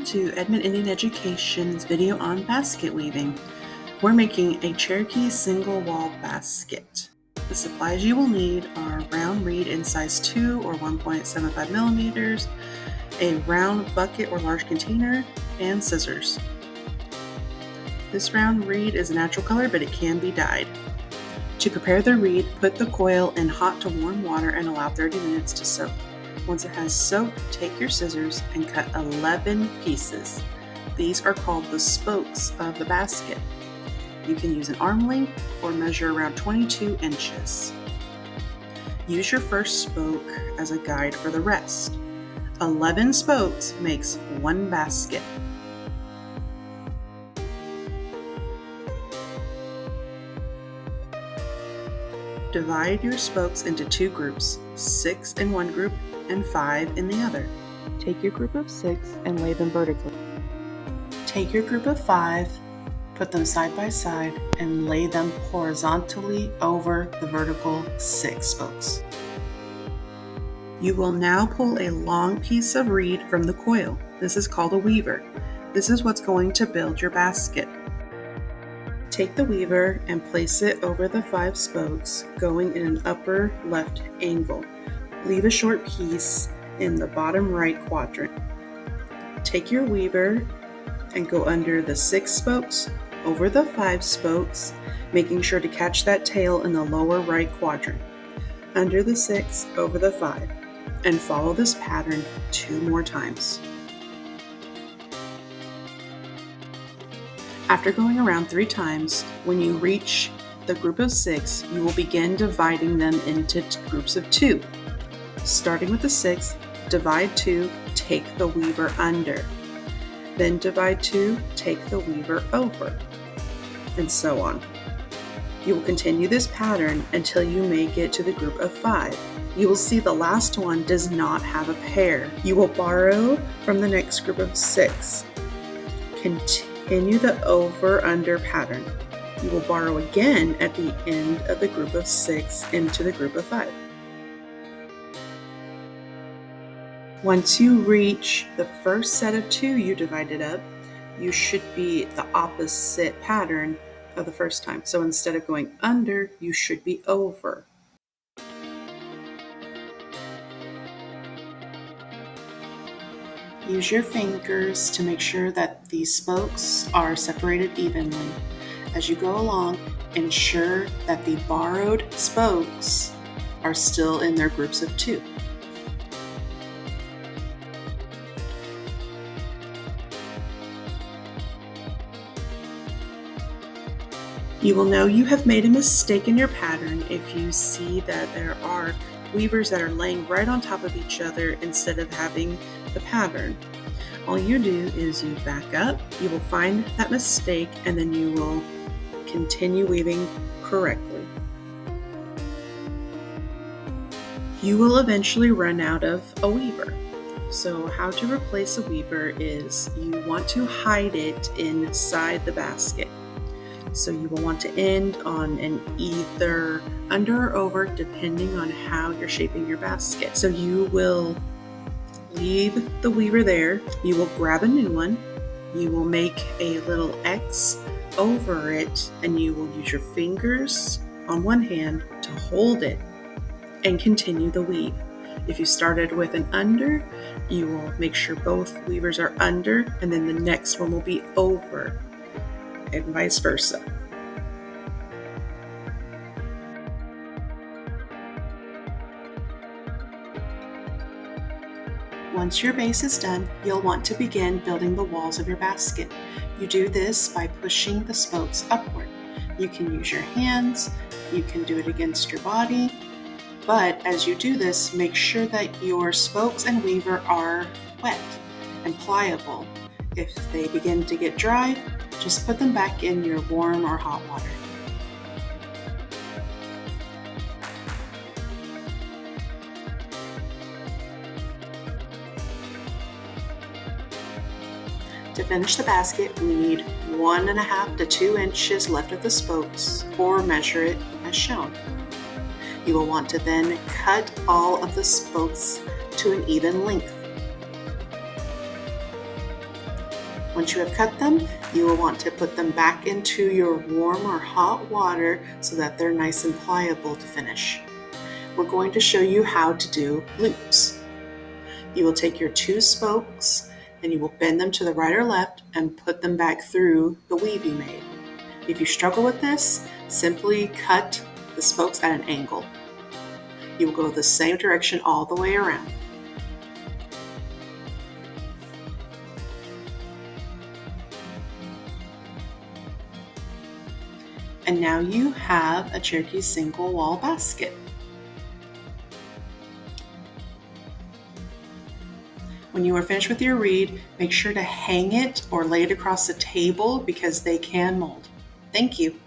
Welcome to Edmond Indian Education's video on basket weaving. We're making a Cherokee single wall basket. The supplies you will need are round reed in size 2 or 1.75 millimeters, a round bucket or large container, and scissors. This round reed is a natural color, but it can be dyed. To prepare the reed, put the coil in hot to warm water and allow 30 minutes to soak. Once it has soaked, take your scissors and cut 11 pieces. These are called the spokes of the basket. You can use an arm length or measure around 22 inches. Use your first spoke as a guide for the rest. 11 spokes makes one basket. Divide your spokes into 2 groups, 6 in one group and 5 in the other. Take your group of 6 and lay them vertically. Take your group of 5, put them side by side, and lay them horizontally over the vertical 6 spokes. You will now pull a long piece of reed from the coil. This is called a weaver. This is what's going to build your basket. Take the weaver and place it over the 5 spokes, going in an upper left angle. Leave a short piece in the bottom right quadrant. Take your weaver and go under the 6 spokes, over the 5 spokes, making sure to catch that tail in the lower right quadrant. Under the 6, over the 5, and follow this pattern 2 more times. After going around 3 times, when you reach the group of 6, you will begin dividing them into groups of 2. Starting with the 6, divide 2, take the weaver under. Then divide 2, take the weaver over, and so on. You will continue this pattern until you make it to the group of 5. You will see the last one does not have a pair. You will borrow from the next group of 6. Continue the over-under pattern. You will borrow again at the end of the group of 6 into the group of 5. Once you reach the first set of 2 you divided up, you should be the opposite pattern of the first time. So instead of going under, you should be over. Use your fingers to make sure that the spokes are separated evenly. As you go along, ensure that the borrowed spokes are still in their groups of 2. You will know you have made a mistake in your pattern if you see that there are weavers that are laying right on top of each other instead of having the pattern. All you do is you back up, you will find that mistake, and then you will continue weaving correctly. You will eventually run out of a weaver. So how to replace a weaver is you want to hide it inside the basket. So you will want to end on an either under or over, depending on how you're shaping your basket. So you will leave the weaver there. You will grab a new one. You will make a little X over it, and you will use your fingers on one hand to hold it and continue the weave. If you started with an under, you will make sure both weavers are under, and then the next one will be over, and vice versa. Once your base is done, you'll want to begin building the walls of your basket. You do this by pushing the spokes upward. You can use your hands, you can do it against your body, but as you do this, make sure that your spokes and weaver are wet and pliable. If they begin to get dry, just put them back in your warm or hot water. To finish the basket, we need 1.5 to 2 inches left of the spokes, or measure it as shown. You will want to then cut all of the spokes to an even length. Once you have cut them, you will want to put them back into your warm or hot water so that they're nice and pliable to finish. We're going to show you how to do loops. You will take your 2 spokes and you will bend them to the right or left and put them back through the weave you made. If you struggle with this, simply cut the spokes at an angle. You will go the same direction all the way around. And now you have a Cherokee single wall basket. When you are finished with your reed, make sure to hang it or lay it across the table because they can mold. Thank you.